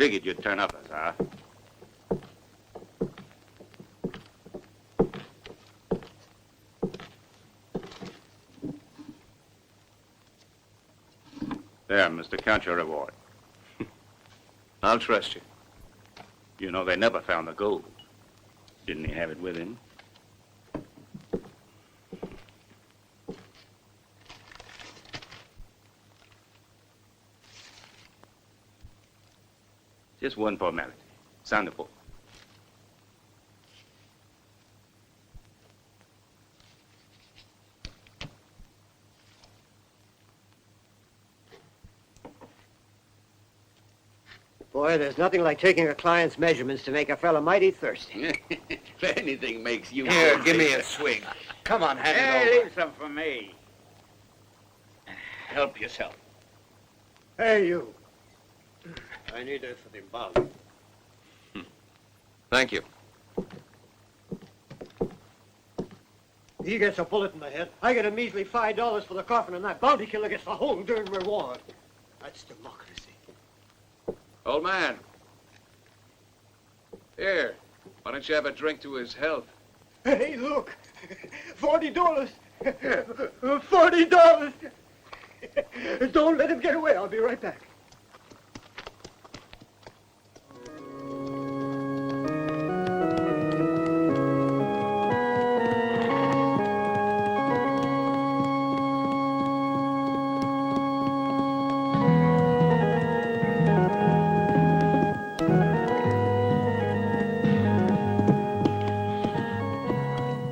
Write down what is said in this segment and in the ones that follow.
figured you'd turn up us, huh? There, Mr. Count your reward. I'll trust you. You know they never found the gold. Didn't he have it with him? Just one formality. Sign the book. Boy, there's nothing like taking a client's measurements to make a fella mighty thirsty. If anything makes you... Here, give me a swig. Come on, hand it over. leave some for me. Help yourself. Hey, you. I need this for the embalming. Thank you. He gets a bullet in the head. I get a measly $5 for the coffin, and that bounty killer gets the whole darn reward. That's democracy. Old man. Here, why don't you have a drink to his health? Hey, look. $40. $40. Don't let him get away. I'll be right back.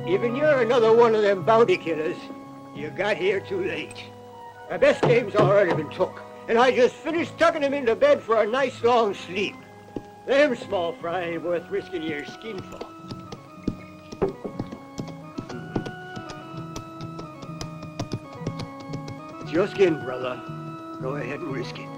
Even you're another one of them bounty killers. You got here too late. My best game's already been took, and I just finished tucking him into bed for a nice long sleep. Them small fry ain't worth risking your skin for. It's your skin, brother. Go ahead and risk it.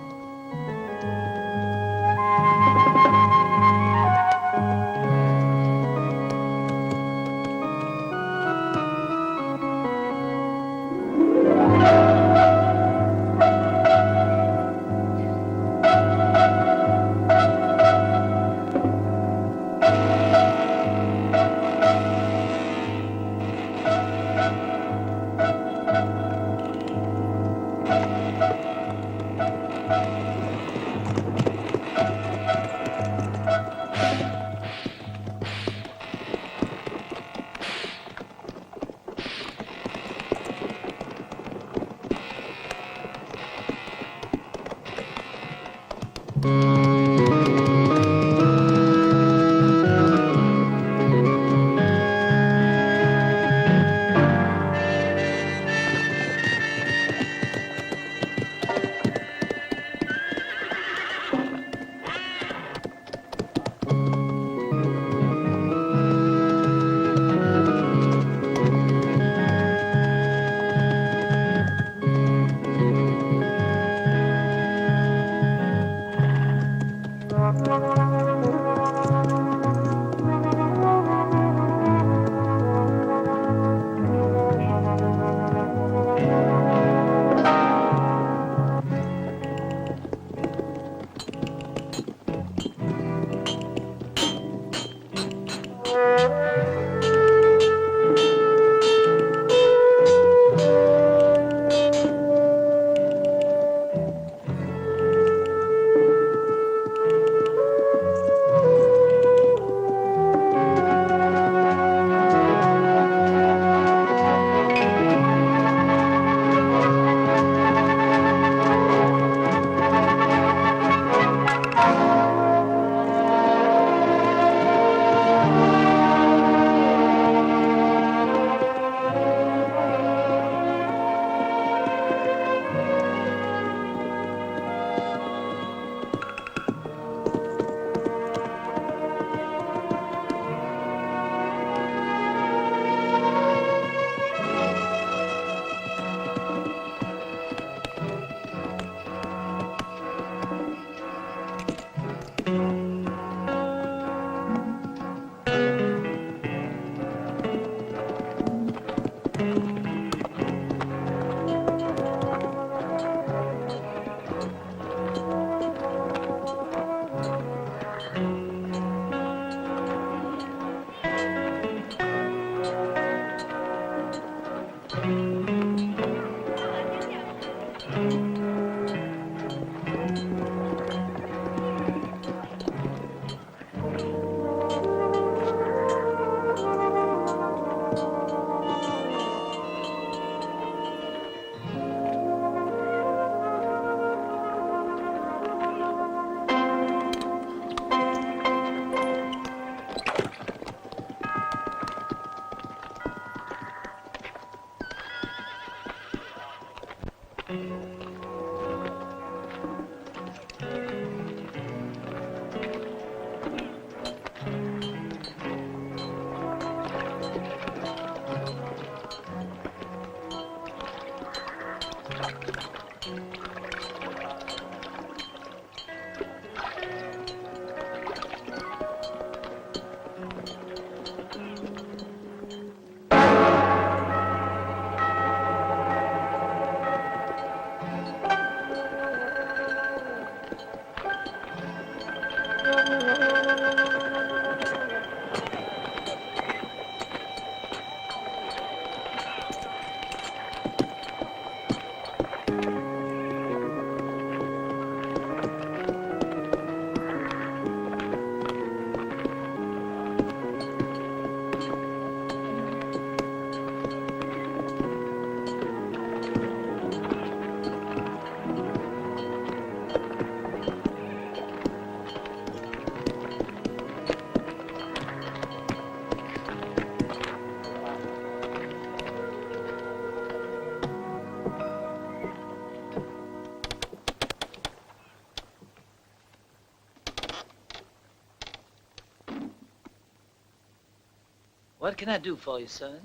What can I do for you, son?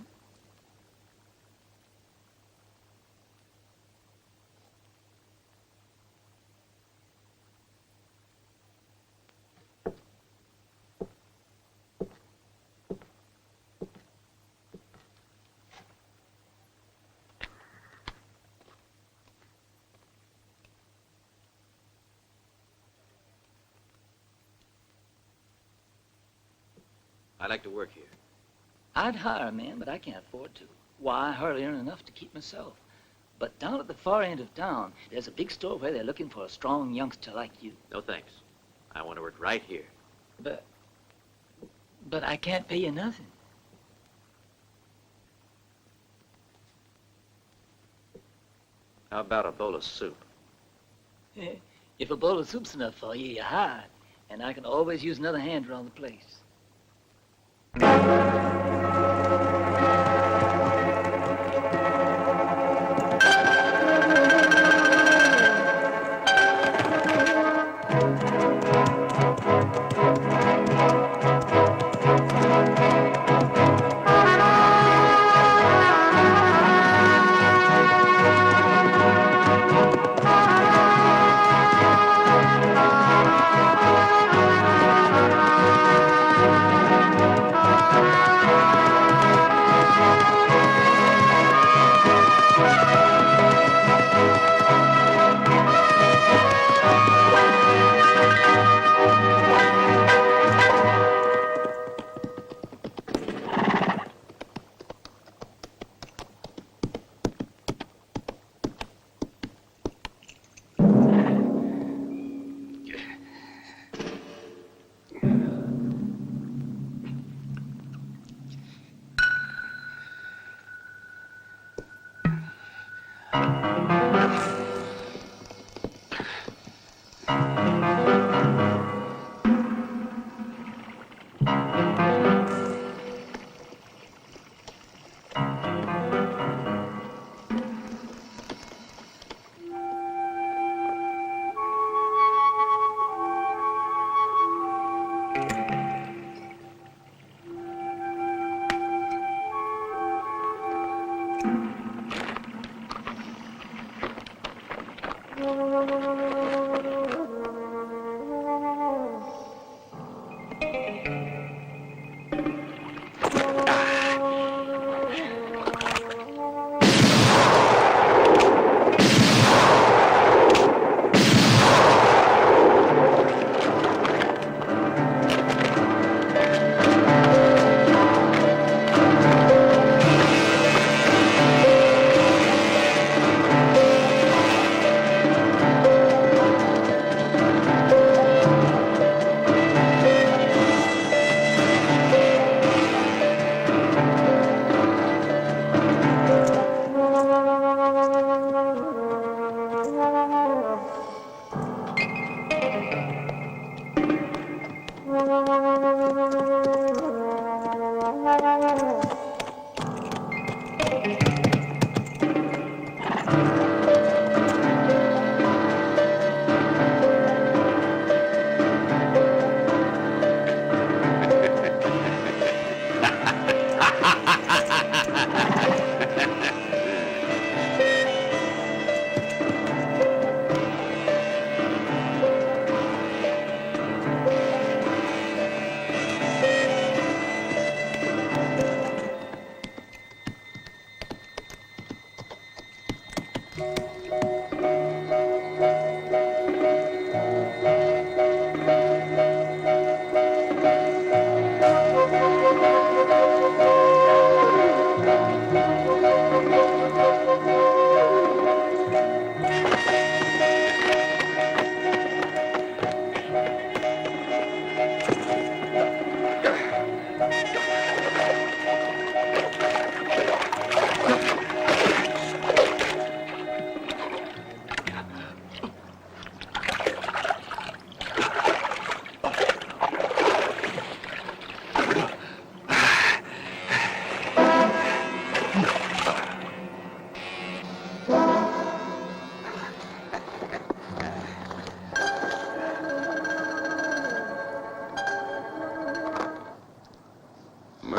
I like to work here. I'd hire a man, but I can't afford to. Why, I hardly earn enough to keep myself. But down at the far end of town, there's a big store where they're looking for a strong youngster like you. No thanks. I want to work right here. But I can't pay you nothing. How about a bowl of soup? If a bowl of soup's enough for you, you're hired. And I can always use another hand around the place.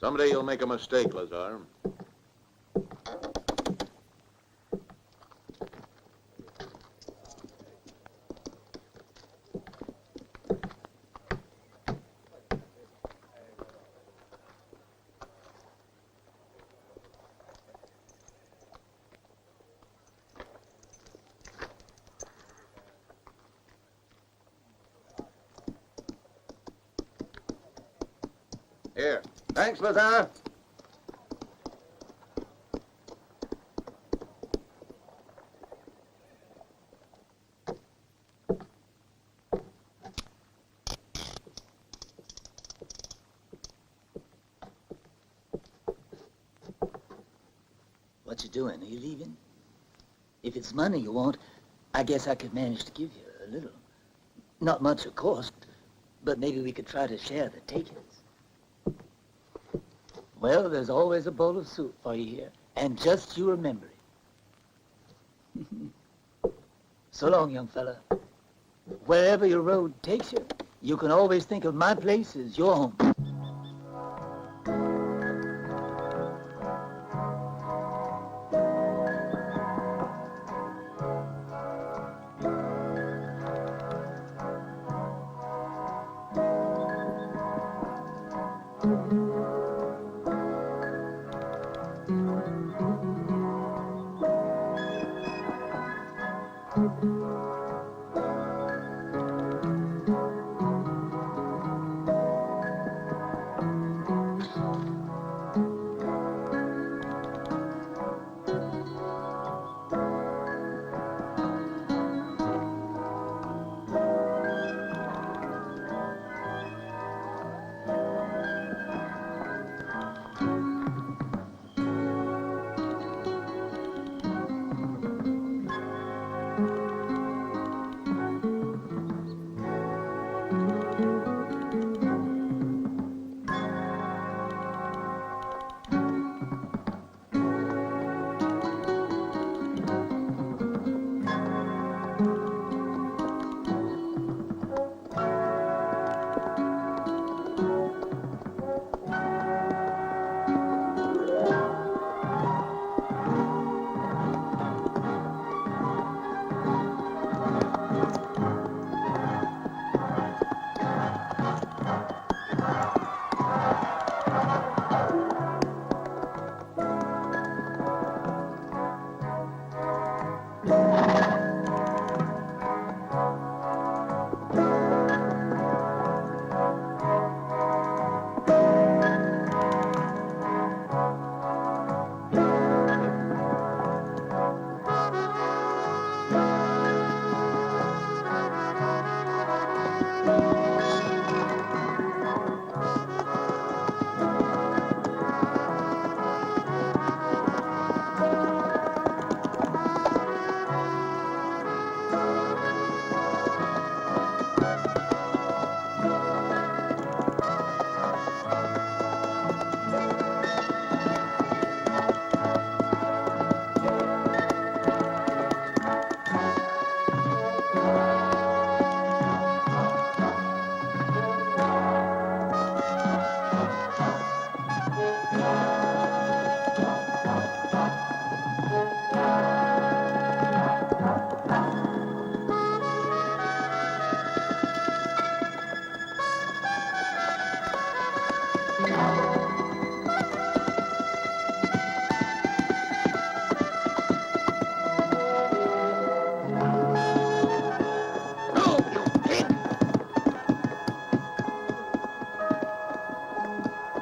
Someday you'll make a mistake, Lazar. Here. Thanks, Lazar. What you doing? Are you leaving? If it's money you want, I guess I could manage to give you a little. Not much, of course, but maybe we could try to share the takings. Well, there's always a bowl of soup for you here, and just you remember it. So long, young fella. Wherever your road takes you, you can always think of my place as your home.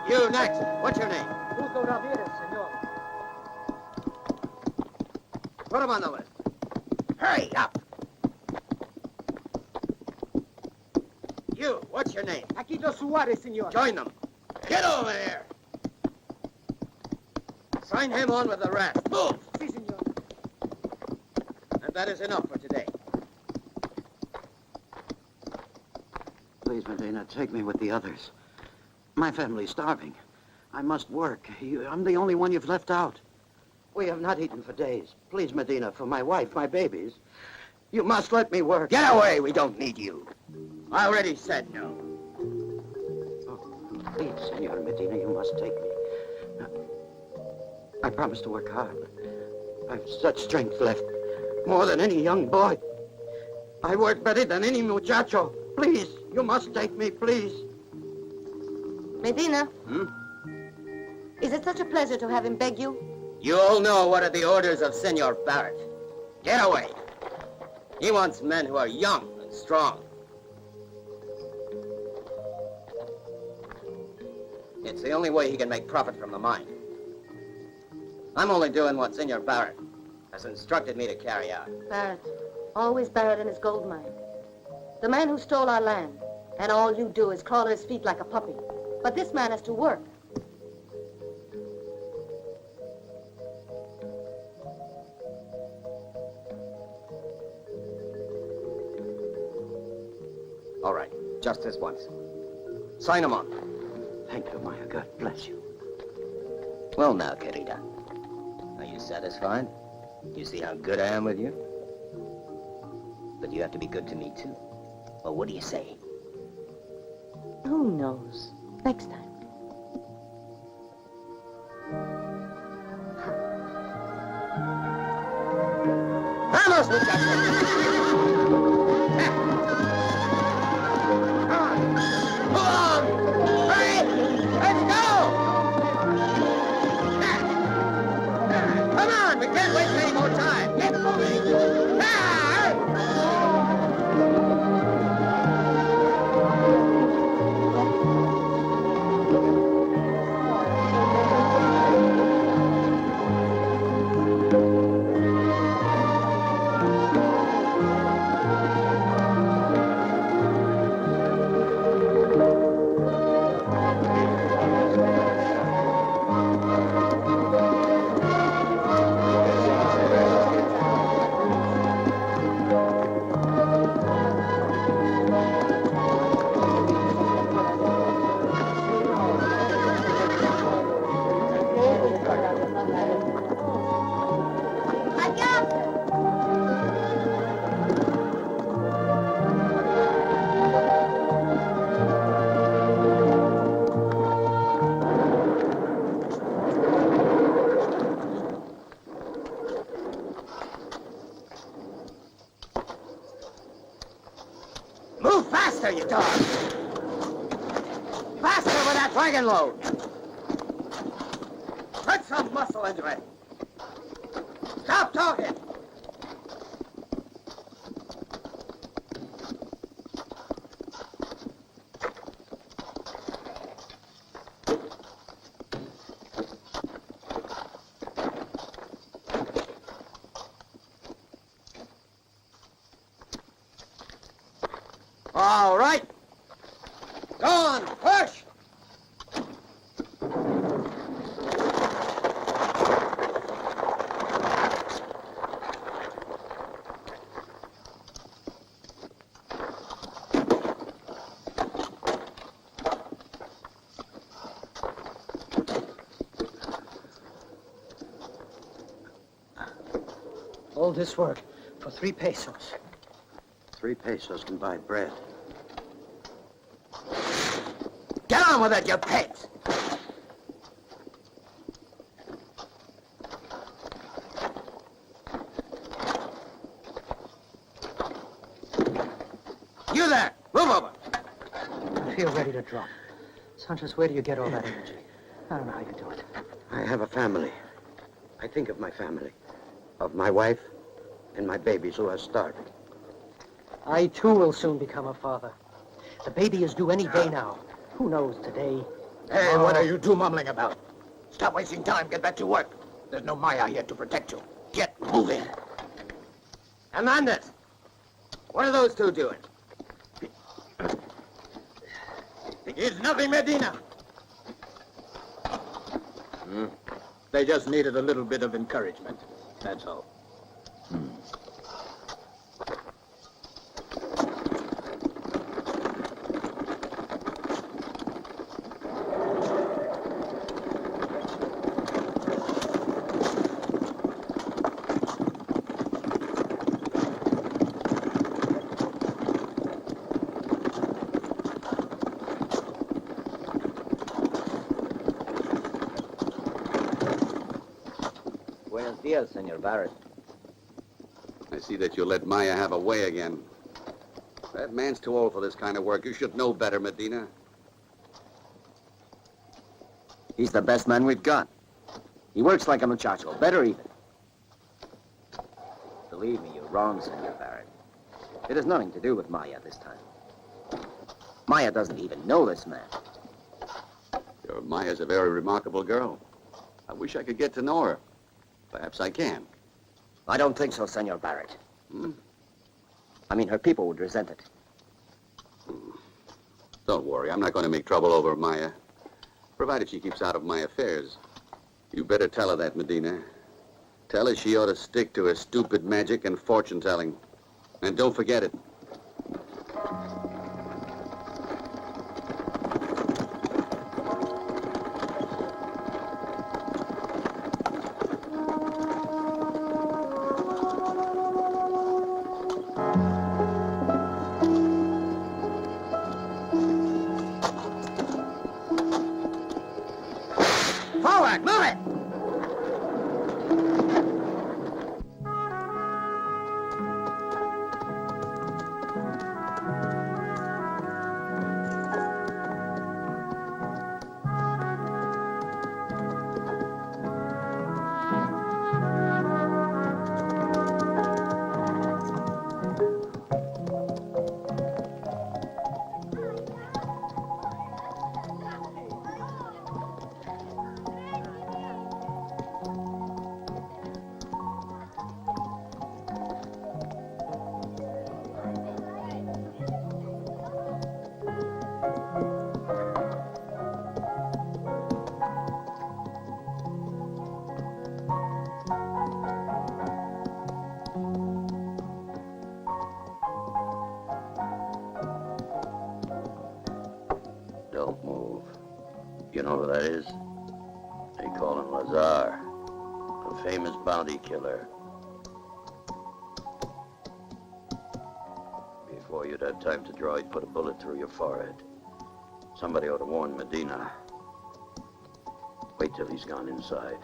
You next. What's your name? Put him on the list. Hurry up. You, what's your name? Aquito Suarez, senor. Join them. Get over here. Sign him on with the rest. Move. Si, senor. And that is enough for today. Please, Medina, take me with the others. My family's starving. I must work. I'm the only one you've left out. We have not eaten for days. Please, Medina, for my wife, my babies. You must let me work. Get away. We don't need you. I already said no. Please, Senor Medina, you must take me. I promise to work hard. I've such strength left. More than any young boy. I work better than any muchacho. Please, you must take me, please. Medina? Is it such a pleasure to have him beg you? You all know what are the orders of Senor Barrett. Get away. He wants men who are young and strong. It's the only way he can make profit from the mine. I'm only doing what Senor Barrett has instructed me to carry out. Barrett. Always Barrett and his gold mine. The man who stole our land. And all you do is crawl at his feet like a puppy. But this man has to work. All right, just this once. Sign him on. Thank you, Maya. God bless you. Well now, querida. Are you satisfied? You see how good I am with you? But you have to be good to me, too. Well, what do you say? Who knows? Next time. Vamos, muchachos! Faster, you dog! Faster with that wagon load! Put some muscle into it! Stop talking! All right. Go on, push. All this work for 3 pesos. 3 pesos can buy bread. Get on with it, you pigs! You there! Move over! I feel ready to drop. Sanchez, where do you get all that energy? I don't know how you do it. I have a family. I think of my family. Of my wife and my babies who are starving. I, too, will soon become a father. The baby is due any day now. Who knows today? Hey, what are you two mumbling about? Stop wasting time. Get back to work. There's no Maya here to protect you. Get moving. Hernandez! What are those two doing? It's nothing, Medina. They just needed a little bit of encouragement. That's all. dias, Senor Barrett. I see that you let Maya have a way again. That man's too old for this kind of work. You should know better, Medina. He's the best man we've got. He works like a muchacho, better even. Believe me, you're wrong, Senor Barrett. It has nothing to do with Maya this time. Maya doesn't even know this man. Your Maya's a very remarkable girl. I wish I could get to know her. Perhaps I can. I don't think so, Senor Barrett. Hmm? I mean, her people would resent it. Don't worry, I'm not going to make trouble over Maya. Provided she keeps out of my affairs. You better tell her that, Medina. Tell her she ought to stick to her stupid magic and fortune-telling. And don't forget it. Forward, move it! Don't move. You know who that is? They call him Lazar, a famous bounty killer. Before you'd had time to draw, he'd put a bullet through your forehead. Somebody ought to warn Medina. Wait till he's gone inside.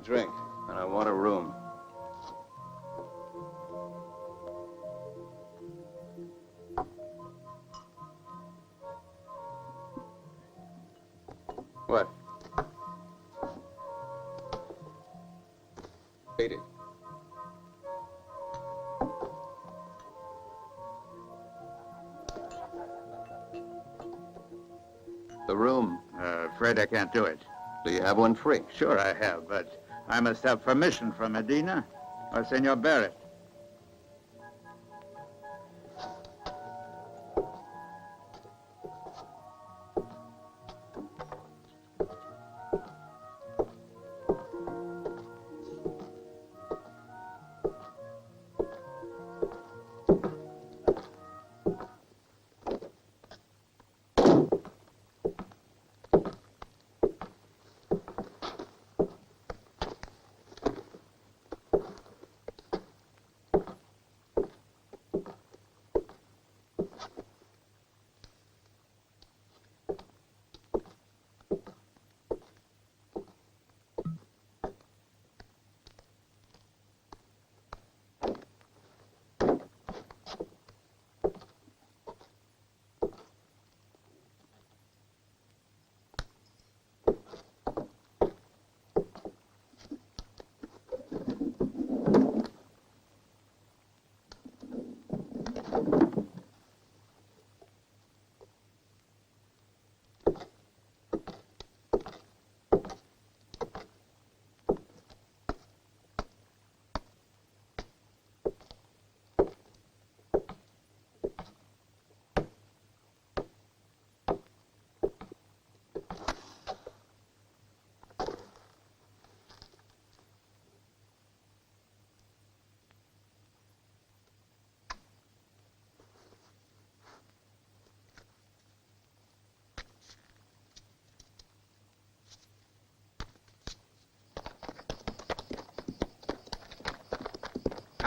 Drink, and I want a room. What? Ate it. The room. Afraid I can't do it. Do you have one free? Sure I have, but I must have permission from Medina or Senor Barrett.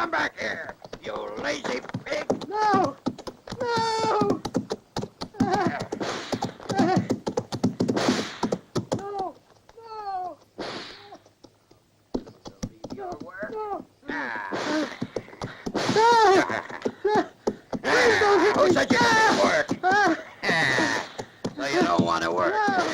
Come back here, you lazy pig! No! No! No! No! Your work? No! Who said you didn't work? So you don't want to work, eh?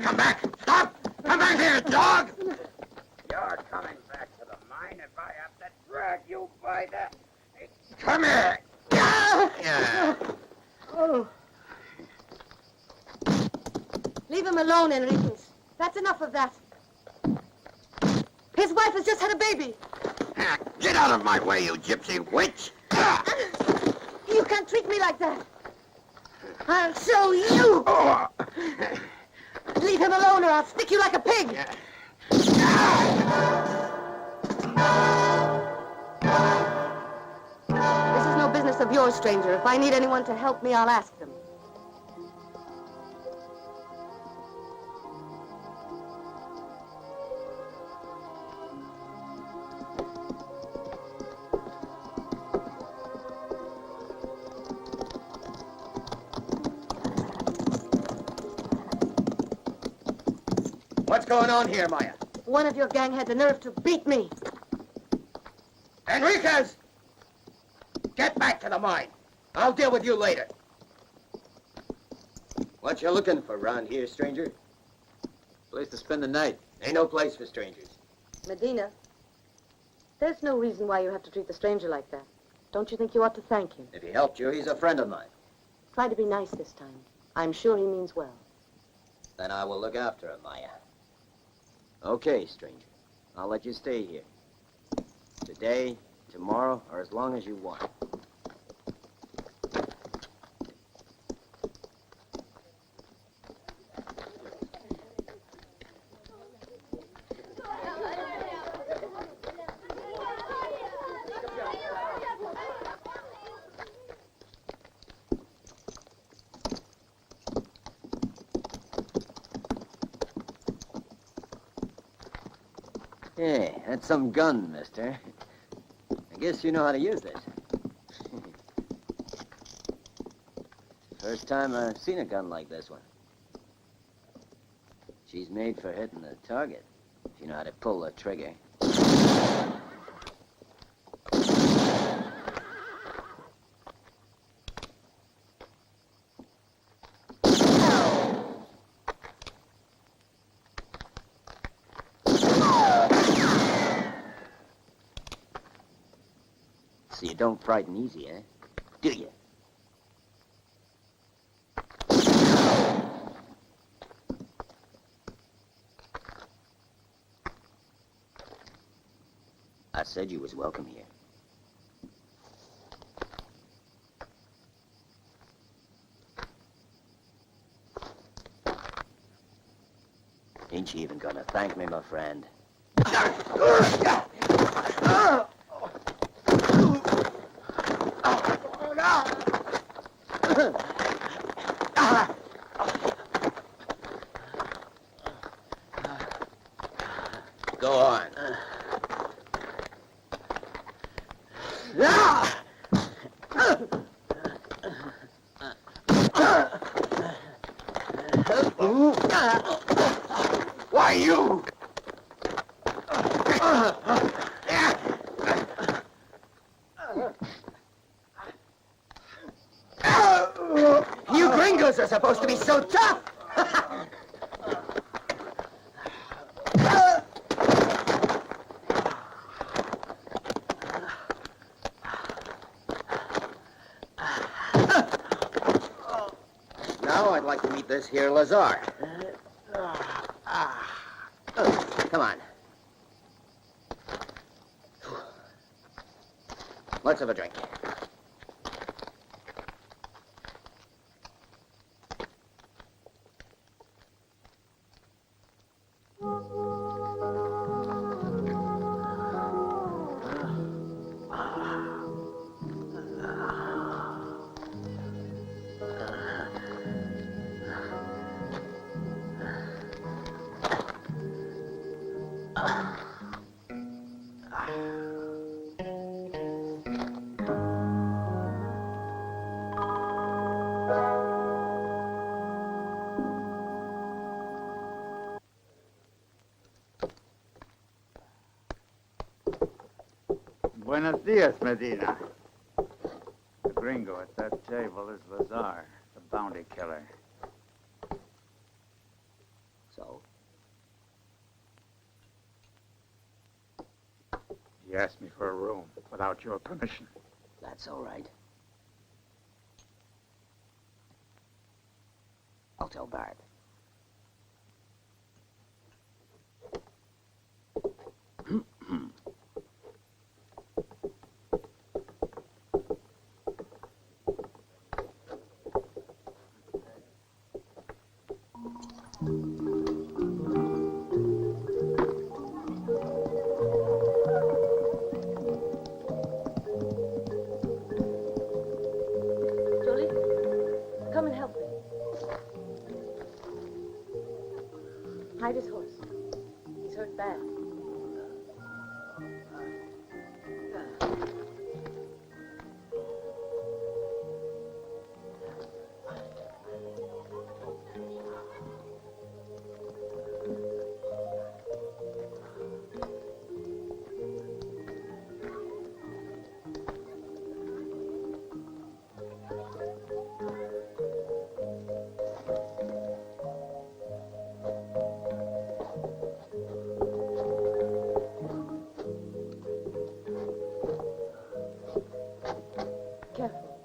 Come back! Stop! Come back here, dog! You're coming back to the mine if I have to drag you by the... Come here! Oh. Leave him alone, Enriquez. That's enough of that. His wife has just had a baby. Get out of my way, you gypsy witch! You can't treat me like that. I'll show you. Oh. Leave him alone or I'll stick you like a pig. This is no business of yours, stranger. If I need anyone to help me, I'll ask them. What's going on here, Maya? One of your gang had the nerve to beat me. Enriquez! Get back to the mine. I'll deal with you later. What you looking for around here, stranger? Place to spend the night. Ain't no place for strangers. Medina, there's no reason why you have to treat the stranger like that. Don't you think you ought to thank him? If he helped you, he's a friend of mine. Try to be nice this time. I'm sure he means well. Then I will look after him, Maya. Okay, stranger. I'll let you stay here. Today, tomorrow, or as long as you want. Hey, that's some gun, mister. I guess you know how to use it. First time I've seen a gun like this one. She's made for hitting the target, if you know how to pull the trigger. So you don't frighten easy, eh? Do you? I said you was welcome here. Ain't you even gonna thank me, my friend? Go on. Why, you? You gringos are supposed to be so tough! Now I'd like to meet this here Lazar. Come on. Let's have a drink. Buenos dias, Medina. The gringo at that table is Lazar, the bounty killer. So? He asked me for a room without your permission. That's all right. I'll tell Bart. Julie, come and help me. Hide his horse. He's hurt bad. Careful.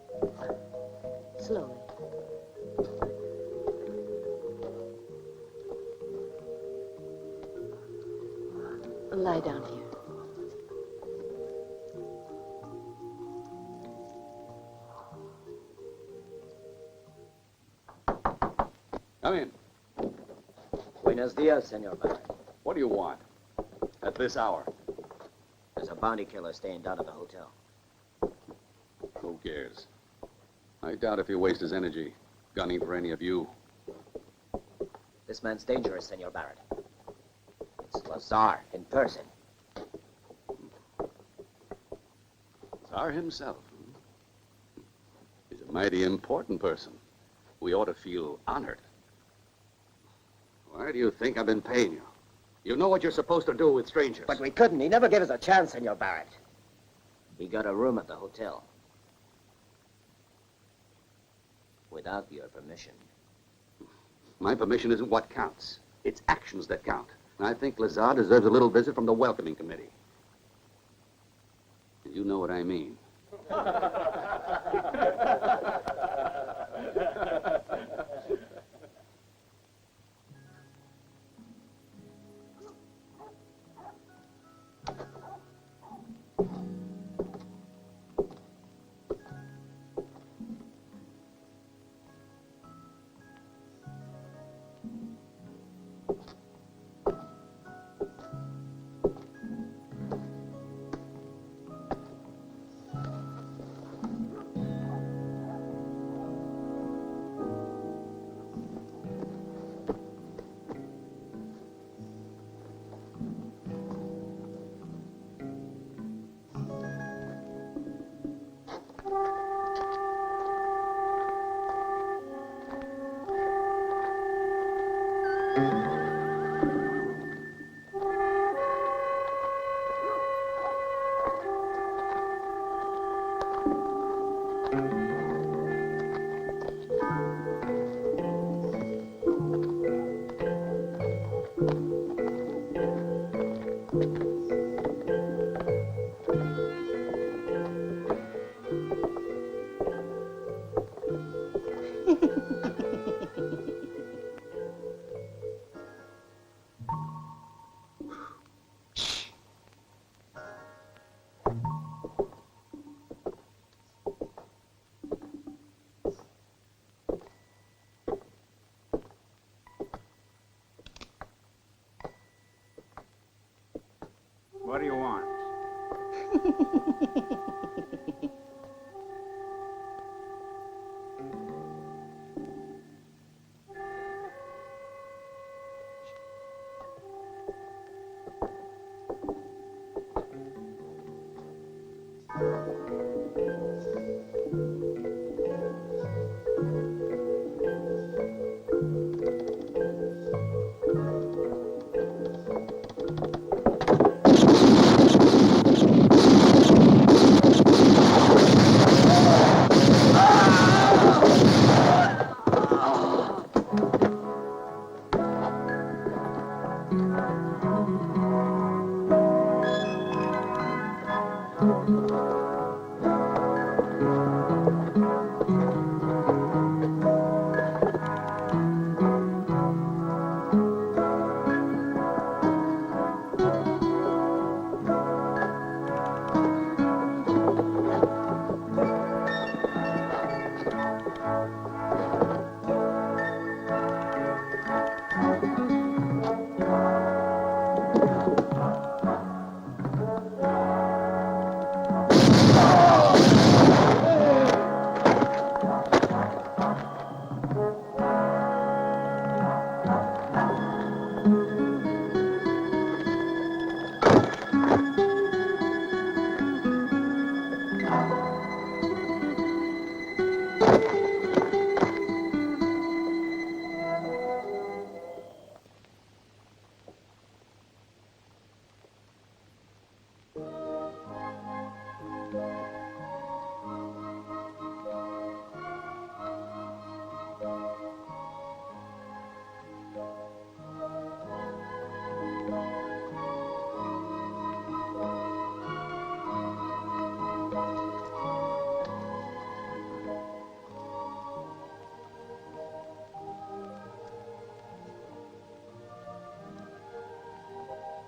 Slowly. Lie down here. Come in. Buenos dias, Senor Bart. What do you want? At this hour? There's a bounty killer staying down at the hotel. Who cares? I doubt if he wastes his energy gunning for any of you. This man's dangerous, Senor Barrett. It's Lazar in person. Tsar himself. He's a mighty important person. We ought to feel honored. Why do you think I've been paying you? You know what you're supposed to do with strangers. But we couldn't. He never gave us a chance, Senor Barrett. He got a room at the hotel. Without your permission. My permission isn't what counts. It's actions that count. And I think Lazar deserves a little visit from the welcoming committee. You know what I mean.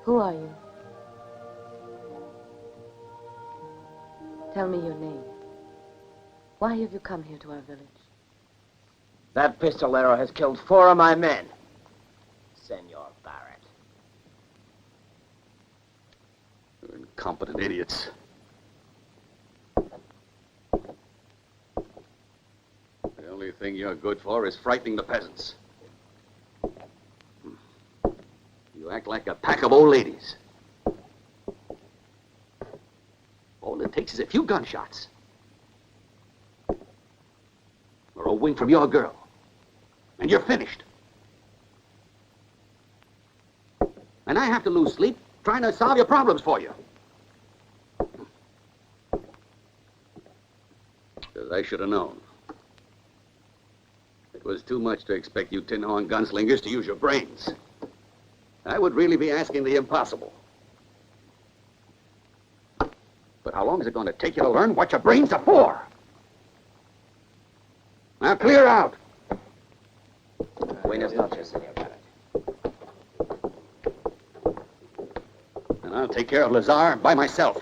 Who are you? Tell me your name. Why have you come here to our village? That pistolero has killed 4 of my men. Senor Barrett. You incompetent idiots. The only thing you're good for is frightening the peasants. You act like a pack of old ladies. All it takes is a few gunshots. Or a wink from your girl. And you're finished. And I have to lose sleep trying to solve your problems for you. Because I should have known. It was too much to expect you tin-horn gunslingers to use your brains. I would really be asking the impossible. But how long is it going to take you to learn what your brains are for? Now clear out. Buenas noches, Senor Barrett. And I'll take care of Lazar by myself.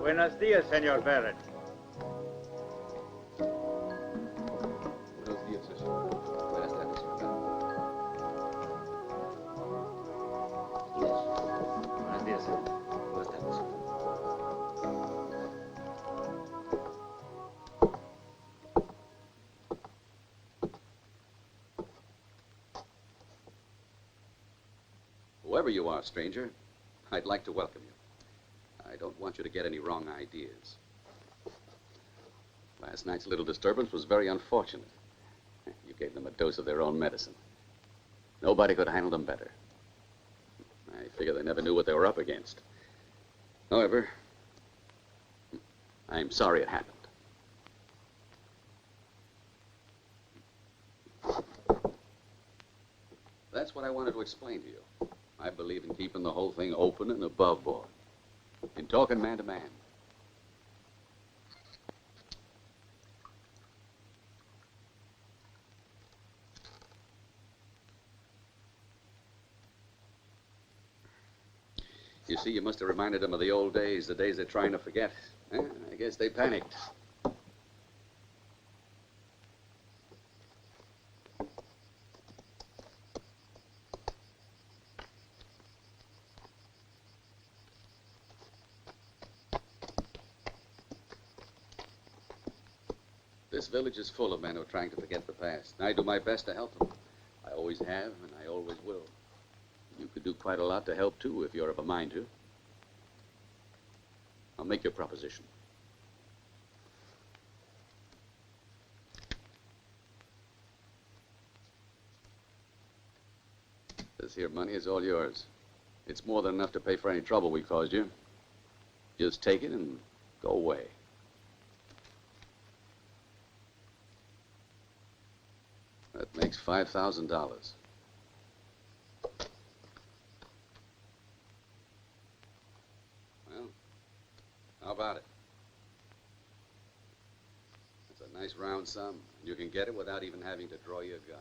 Buenos días, Senor Barrett. Buenos días, señor. Buenas tardes, señor. Buenos días, señor. Buenas tardes. Whoever you are, stranger, I'd like to welcome you. I don't want you to get any wrong ideas. Last night's little disturbance was very unfortunate. You gave them a dose of their own medicine. Nobody could handle them better. I figure they never knew what they were up against. However, I'm sorry it happened. That's what I wanted to explain to you. I believe in keeping the whole thing open and above board. In talking man to man. You see, you must have reminded them of the old days, the days they're trying to forget. I guess they panicked. This village is full of men who are trying to forget the past. And I do my best to help them. I always have, and I always will. You could do quite a lot to help, too, if you're of a mind to. I'll make your proposition. This here money is all yours. It's more than enough to pay for any trouble we caused you. Just take it and go away. That makes $5,000. Well, how about it? It's a nice round sum. You can get it without even having to draw your gun.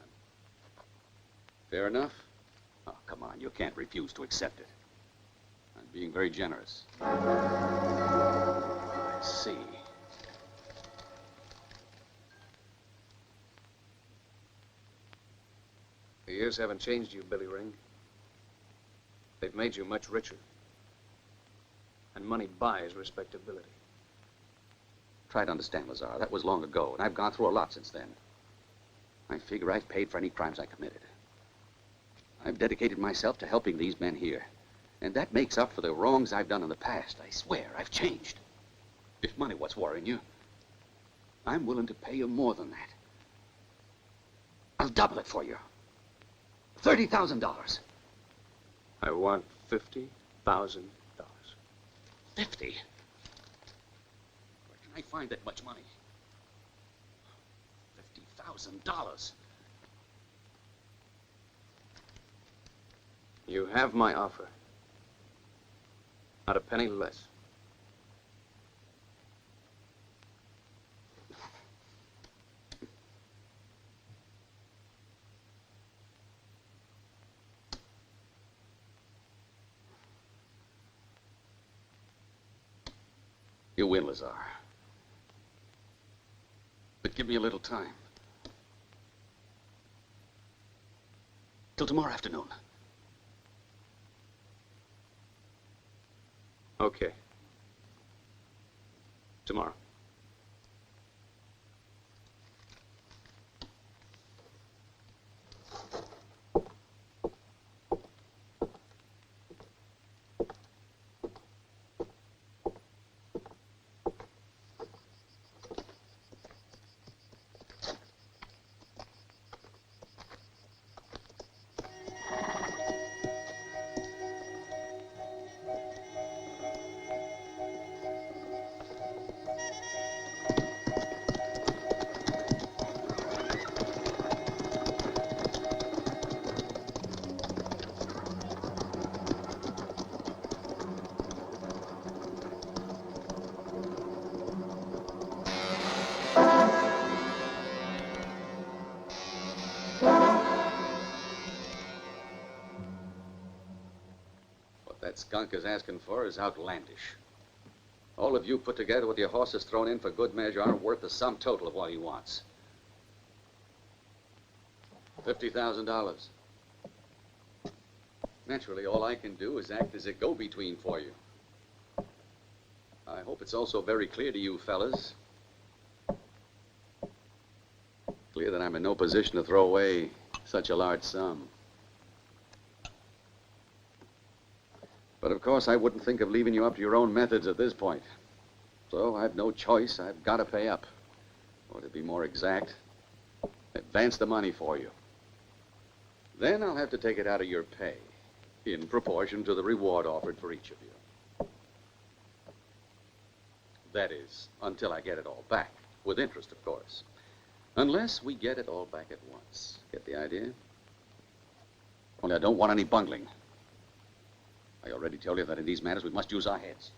Fair enough? Oh, come on. You can't refuse to accept it. I'm being very generous. I see. The years haven't changed you, Billy Ring. They've made you much richer. And money buys respectability. Try to understand, Lazar. That was long ago, and I've gone through a lot since then. I figure I've paid for any crimes I committed. I've dedicated myself to helping these men here. And that makes up for the wrongs I've done in the past. I swear, I've changed. If money was worrying you, I'm willing to pay you more than that. I'll double it for you. $30,000. I want $50,000. 50? Where can I find that much money? $50,000. You have my offer. Not a penny less. You win, Lazar. But give me a little time. Till tomorrow afternoon. Okay. Tomorrow. That skunk is asking for is outlandish. All of you put together with your horses thrown in for good measure aren't worth the sum total of what he wants. $50,000. Naturally, all I can do is act as a go-between for you. I hope it's also very clear to you fellas. Clear that I'm in no position to throw away such a large sum. But of course, I wouldn't think of leaving you up to your own methods at this point. So I've no choice. I've got to pay up. Or to be more exact, advance the money for you. Then I'll have to take it out of your pay, in proportion to the reward offered for each of you. That is, until I get it all back, with interest, of course. Unless we get it all back at once. Get the idea? Only I don't want any bungling. I already told you that in these matters we must use our heads.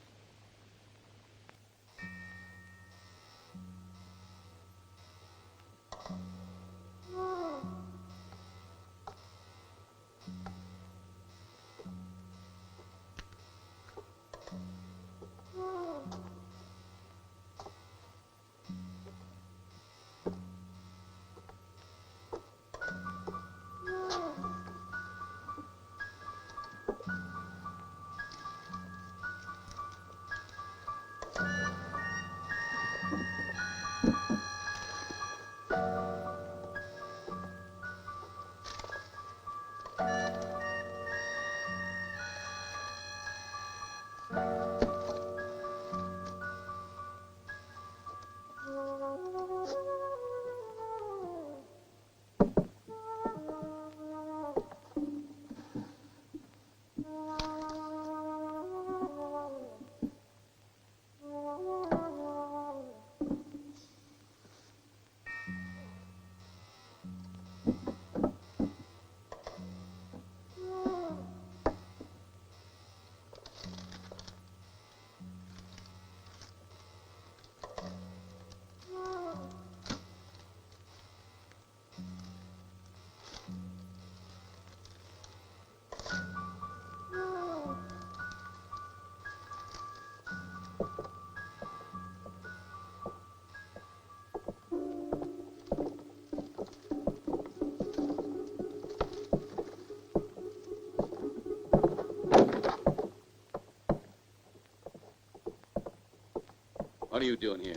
What are you doing here?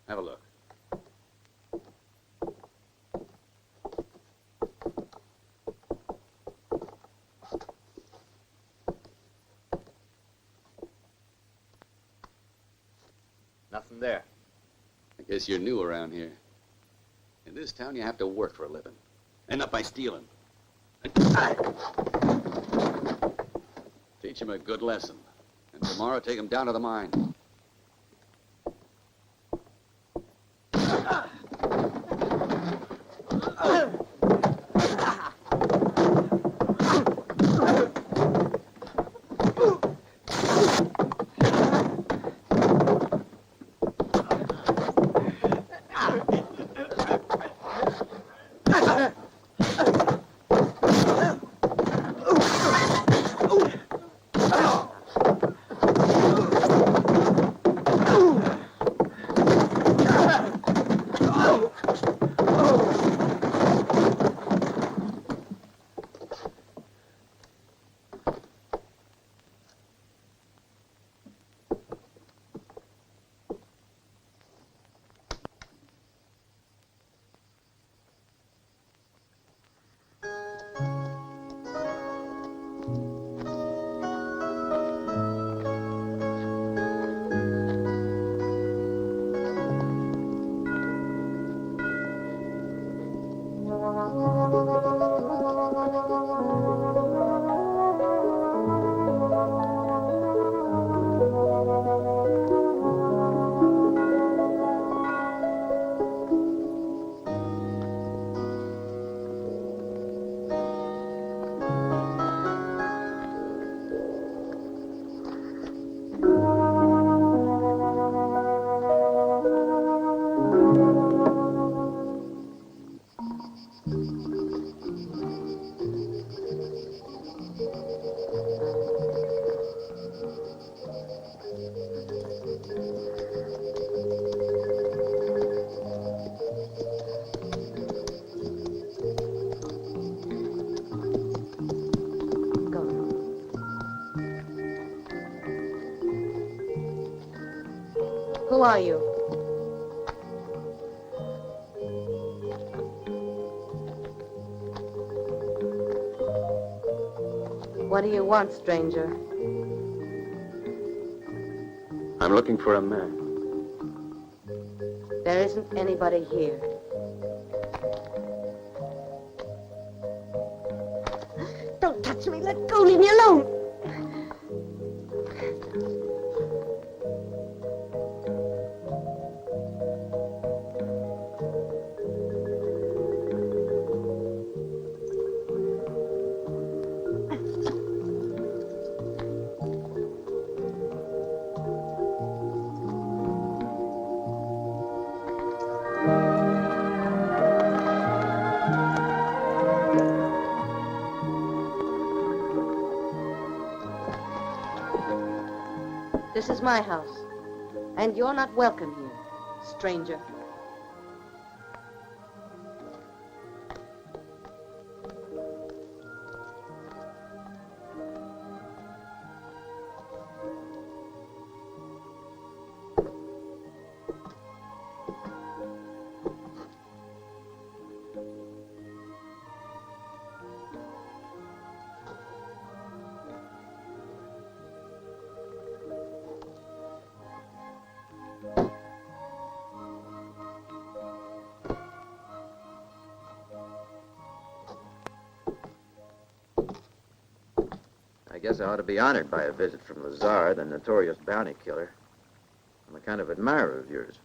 Have a look. Nothing there. I guess you're new around here. In this town, you have to work for a living. End up by stealing. Teach him a good lesson. And tomorrow, take him down to the mine. Who are you? What do you want, stranger? I'm looking for a man. There isn't anybody here. Don't touch me. Let go. Leave me alone. This is my house, and you're not welcome here, stranger. I guess I ought to be honored by a visit from Lazar, the notorious bounty killer. I'm a kind of admirer of yours.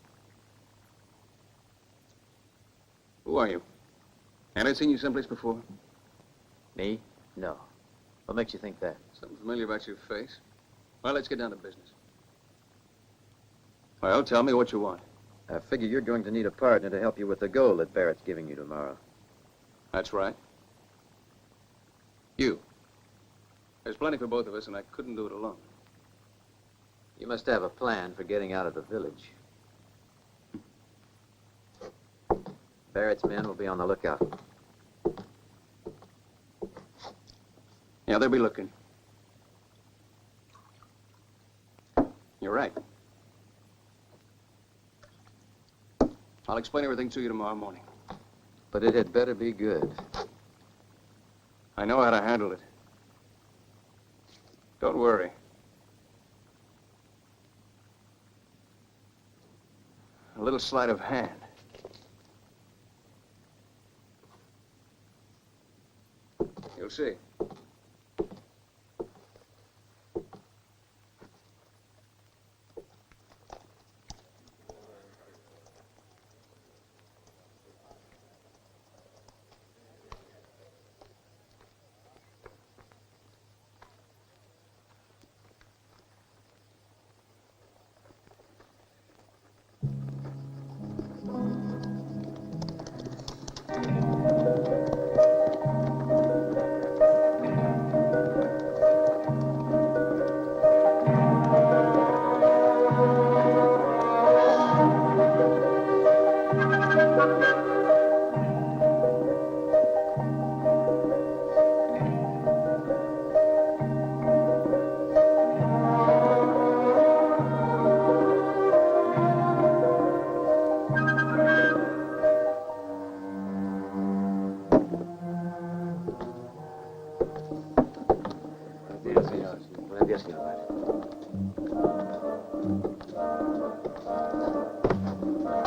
Who are you? Had I seen you someplace before? Me? No. What makes you think that? Something familiar about your face. Well, let's get down to business. Well, tell me what you want. I figure you're going to need a partner to help you with the gold that Barrett's giving you tomorrow. That's right. You. There's plenty for both of us, and I couldn't do it alone. You must have a plan for getting out of the village. Barrett's men will be on the lookout. Yeah, they'll be looking. You're right. I'll explain everything to you tomorrow morning. But it had better be good. I know how to handle it. Don't worry. A little sleight of hand. You'll see.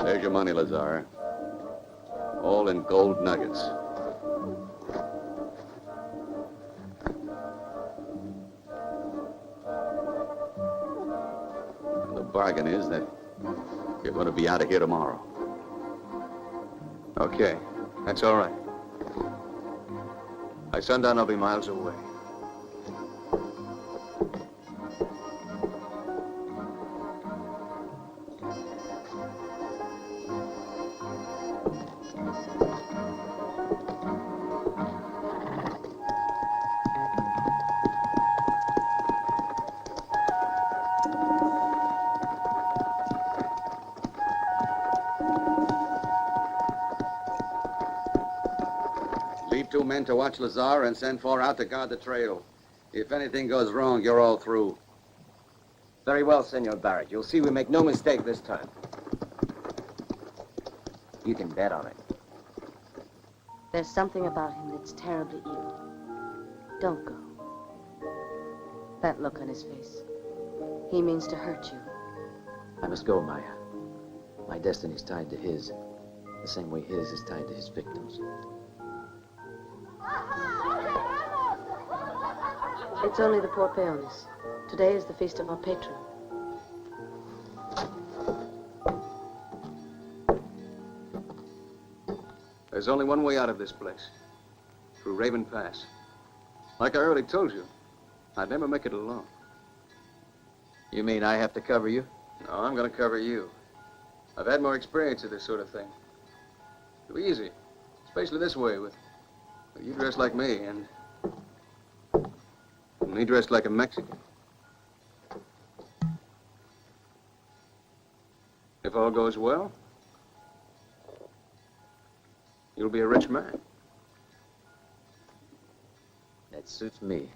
There's your money, Lazar. All in gold nuggets. And the bargain is that you're going to be out of here tomorrow. Okay, that's all right. By sundown, I'll be miles away. Leave 2 men to watch Lazar and send 4 out to guard the trail. If anything goes wrong, you're all through. Very well, Senor Barrett. You'll see we make no mistake this time. You can bet on it. There's something about him that's terribly evil. Don't go. That look on his face. He means to hurt you. I must go, Maya. My destiny's tied to his, the same way his is tied to his victims. It's only the poor peones. Today is the feast of our patron. There's only one way out of this place. Through Raven Pass. Like I already told you, I'd never make it alone. You mean I have to cover you? No, I'm gonna cover you. I've had more experience of this sort of thing. It'll be easy. Especially this way with you dressed like me and me dressed like a Mexican. If all goes well, you'll be a rich man. That suits me.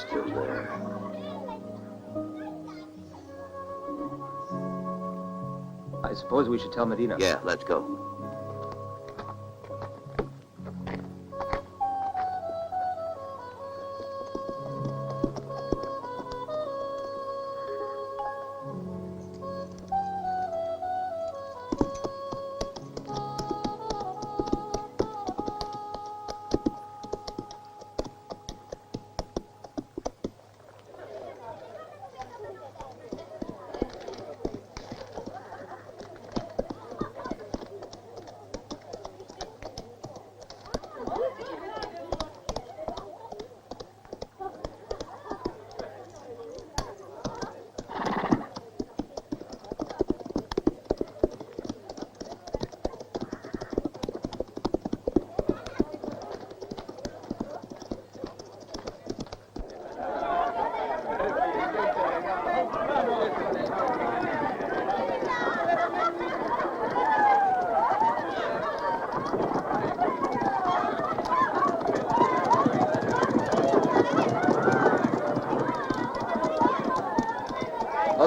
Still there. I suppose we should tell Medina. Yeah, let's go.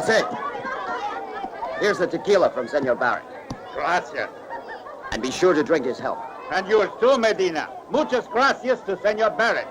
Jose, here's the tequila from Senor Barrett. Gracias. And be sure to drink his health. And yours too, Medina. Muchas gracias to Senor Barrett.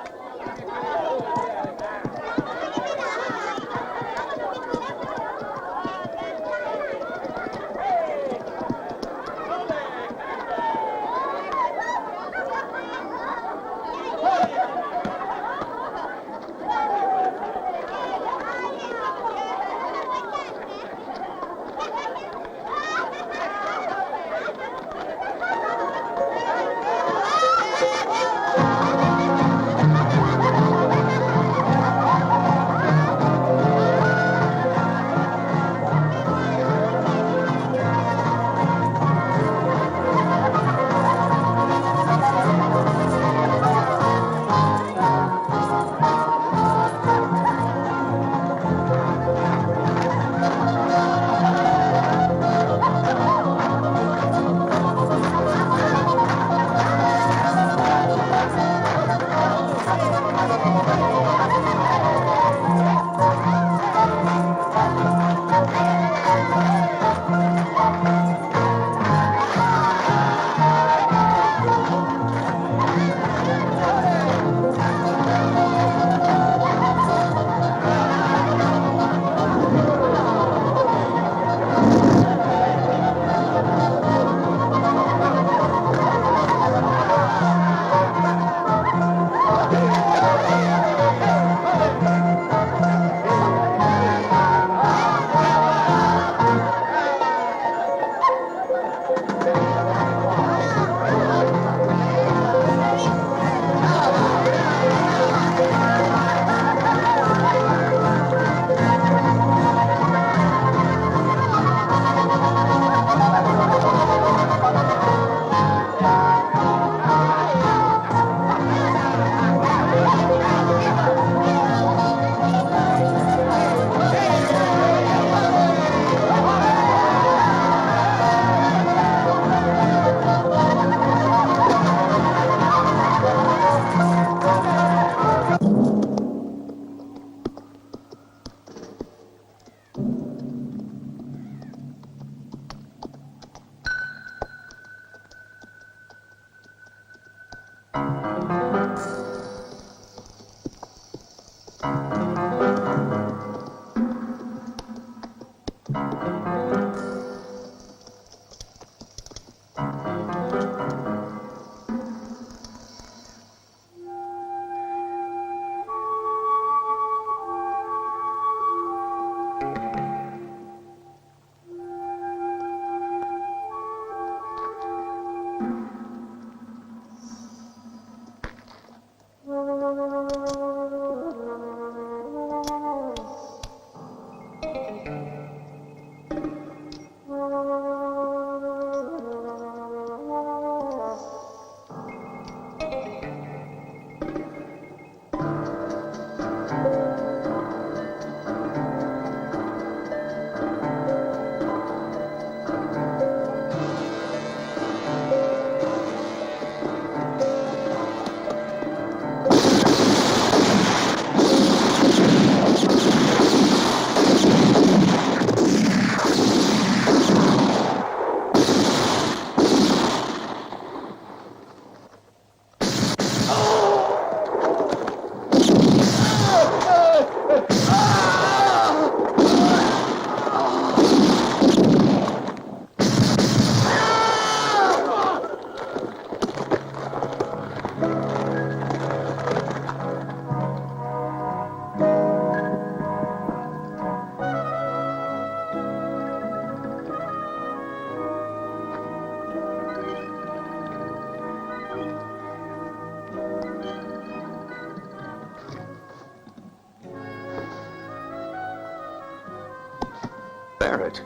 Barrett.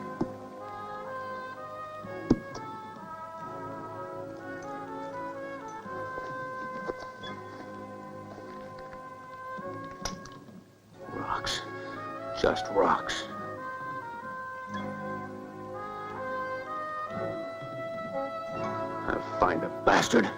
Rocks. Just rocks. I'll find a bastard.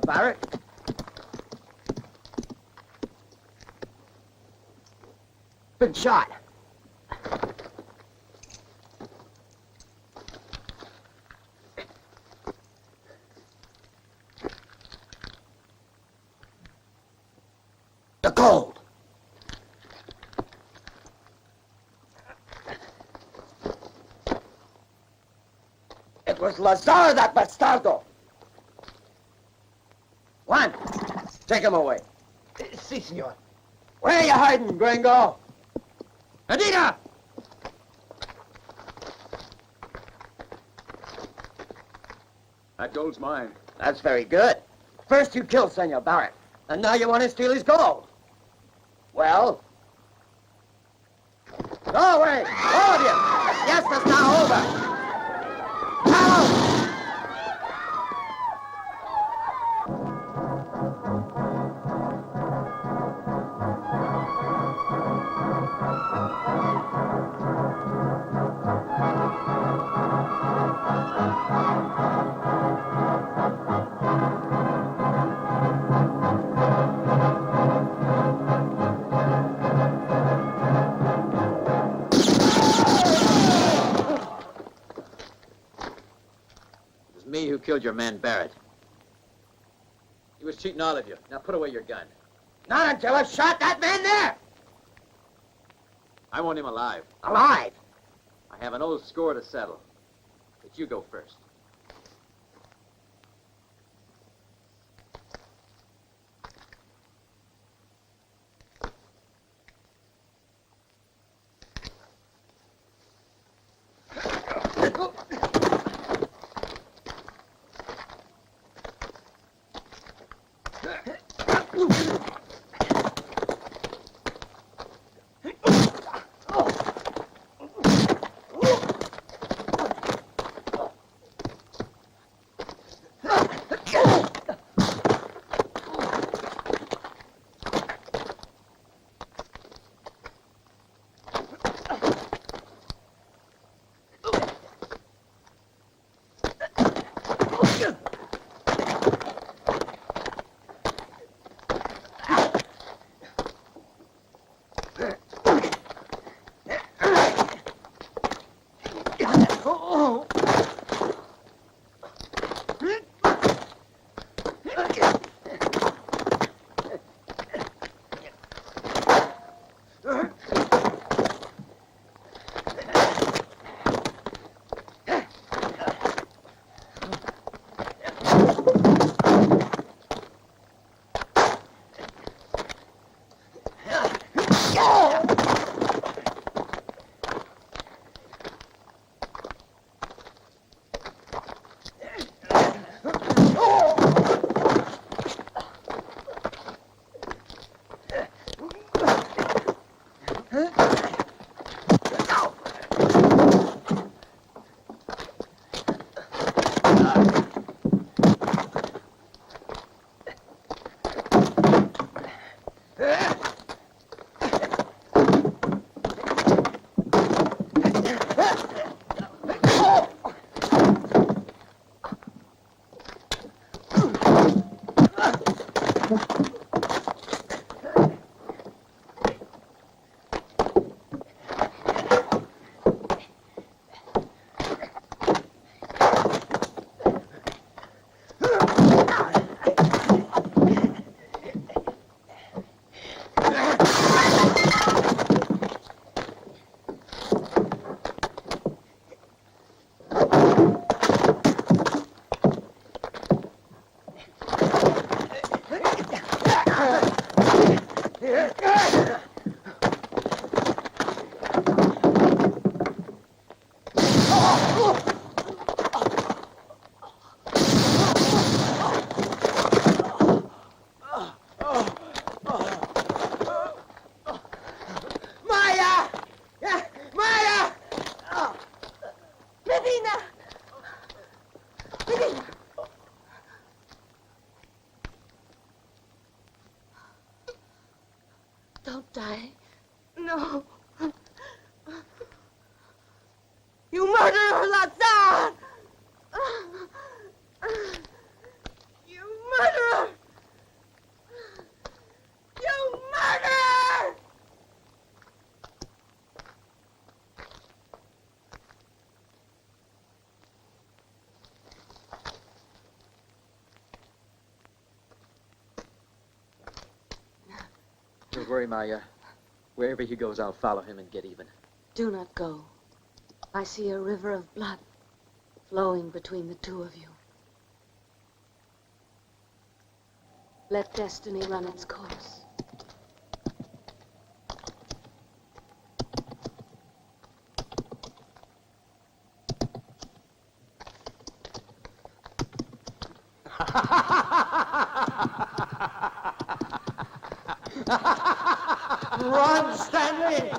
Barrett? Been shot. The gold. It was Lazar, that bastardo. Juan, take him away. Si, senor. Where are you hiding, gringo? Adina! That gold's mine. That's very good. First you killed Senor Barrett, and now you want to steal his gold. Well? Go away, all of you. The fiesta's now over. Follow! Me who killed your man Barrett. He was cheating all of you. Now put away your gun. Not until I've shot that man there. I want him alive. Alive? I have an old score to settle. But you go first. Don't die. No. You murderer, Lazar! You murderer! You murderer! Don't worry, Maya. Wherever he goes, I'll follow him and get even. Do not go. I see a river of blood flowing between the two of you. Let destiny run its course. Run, Stanley!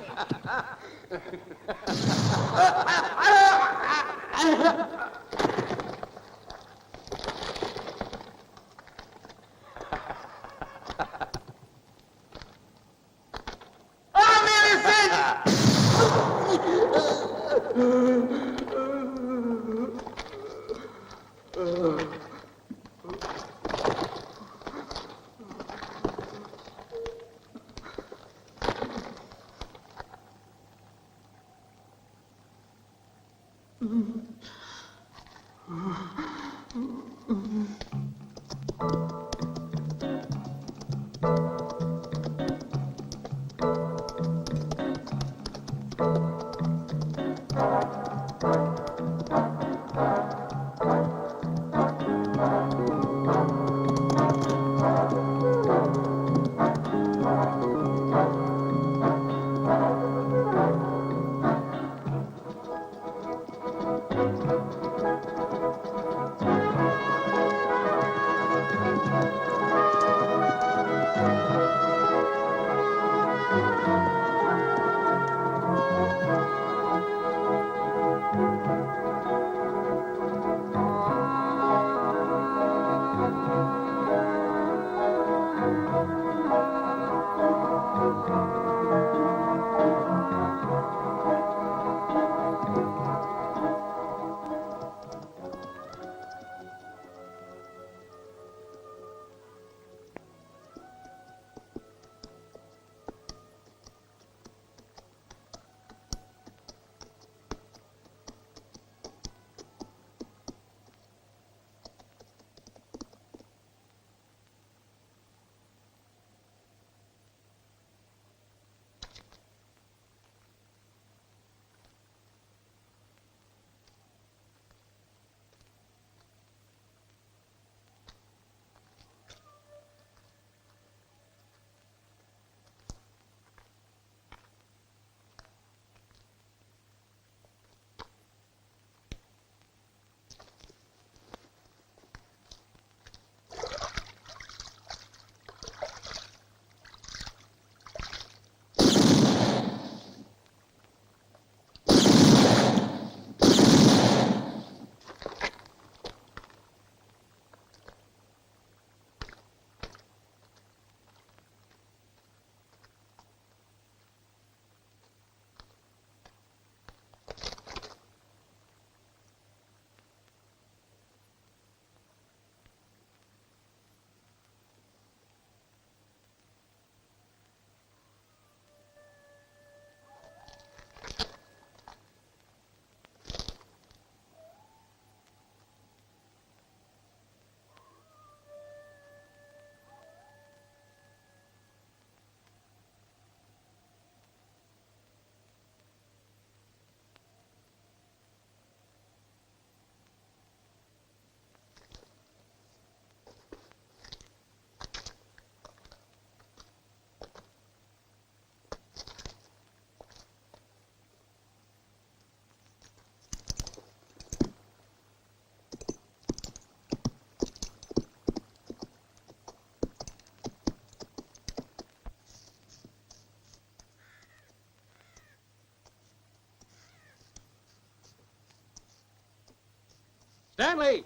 Stanley!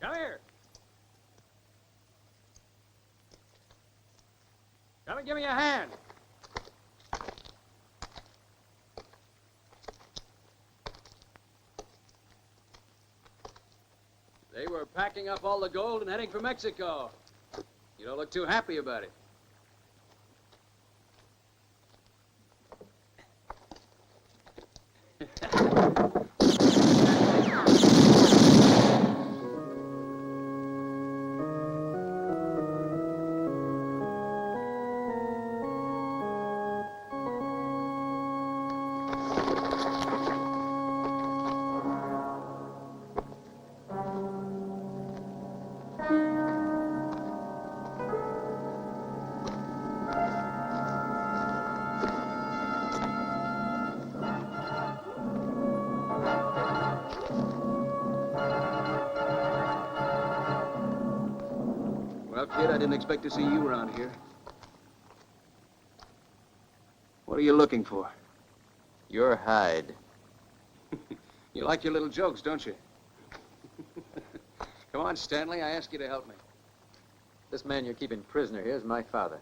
Come here. Come and give me a hand. They were packing up all the gold and heading for Mexico. You don't look too happy about it. Well, kid, I didn't expect to see you around here. What are you looking for? Your hide. You like your little jokes, don't you? Come on, Stanley, I ask you to help me. This man you're keeping prisoner here is my father.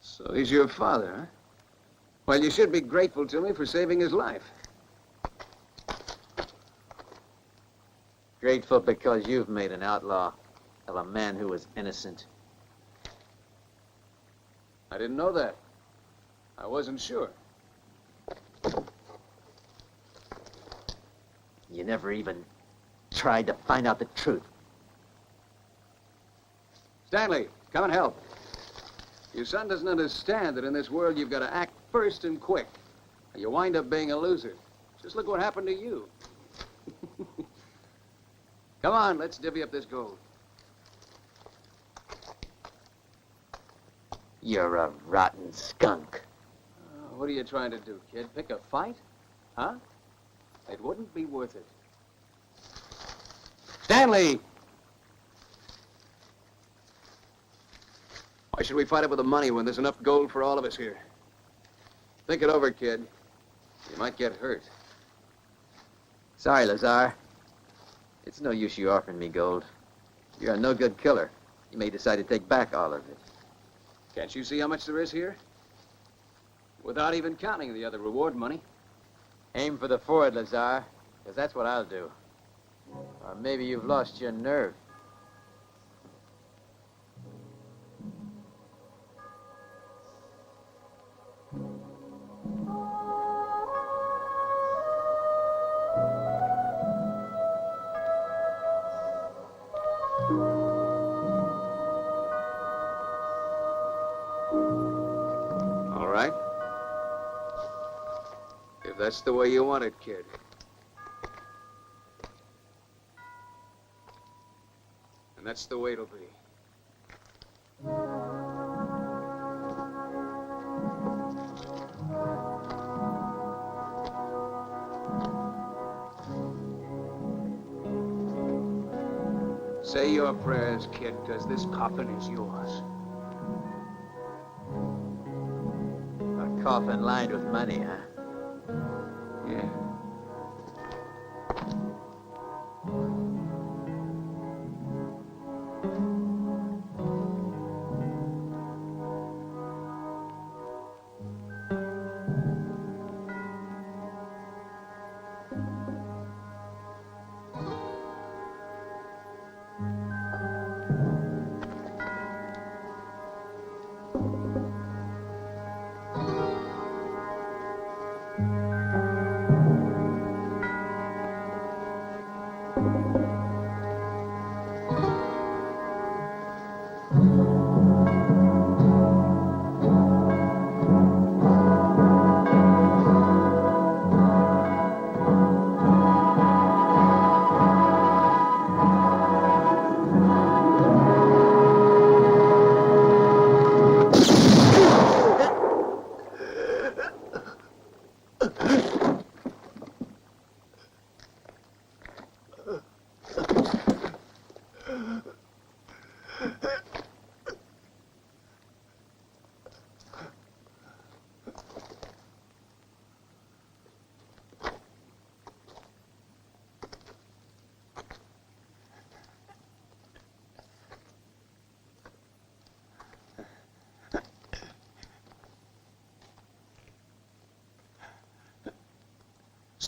So he's your father, huh? Well, you should be grateful to me for saving his life. Grateful because you've made an outlaw of a man who was innocent. I didn't know that. I wasn't sure. You never even tried to find out the truth. Stanley, come and help. Your son doesn't understand that in this world you've got to act first and quick. Or you wind up being a loser. Just look what happened to you. Come on, let's divvy up this gold. You're a rotten skunk. What are you trying to do, kid? Pick a fight? Huh? It wouldn't be worth it. Stanley! Why should we fight it with the money when there's enough gold for all of us here? Think it over, kid. You might get hurt. Sorry, Lazar. It's no use you offering me gold. You're a no-good killer. You may decide to take back all of it. Can't you see how much there is here? Without even counting the other reward money. Aim for the Ford, Lazar, because that's what I'll do. Or maybe you've lost your nerve. All right. If that's the way you want it, kid. And that's the way it'll be. Say your prayers, kid, because this coffin is yours. A coffin lined with money, huh? Yeah.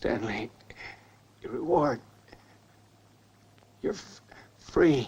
Stanley, your reward. You're free.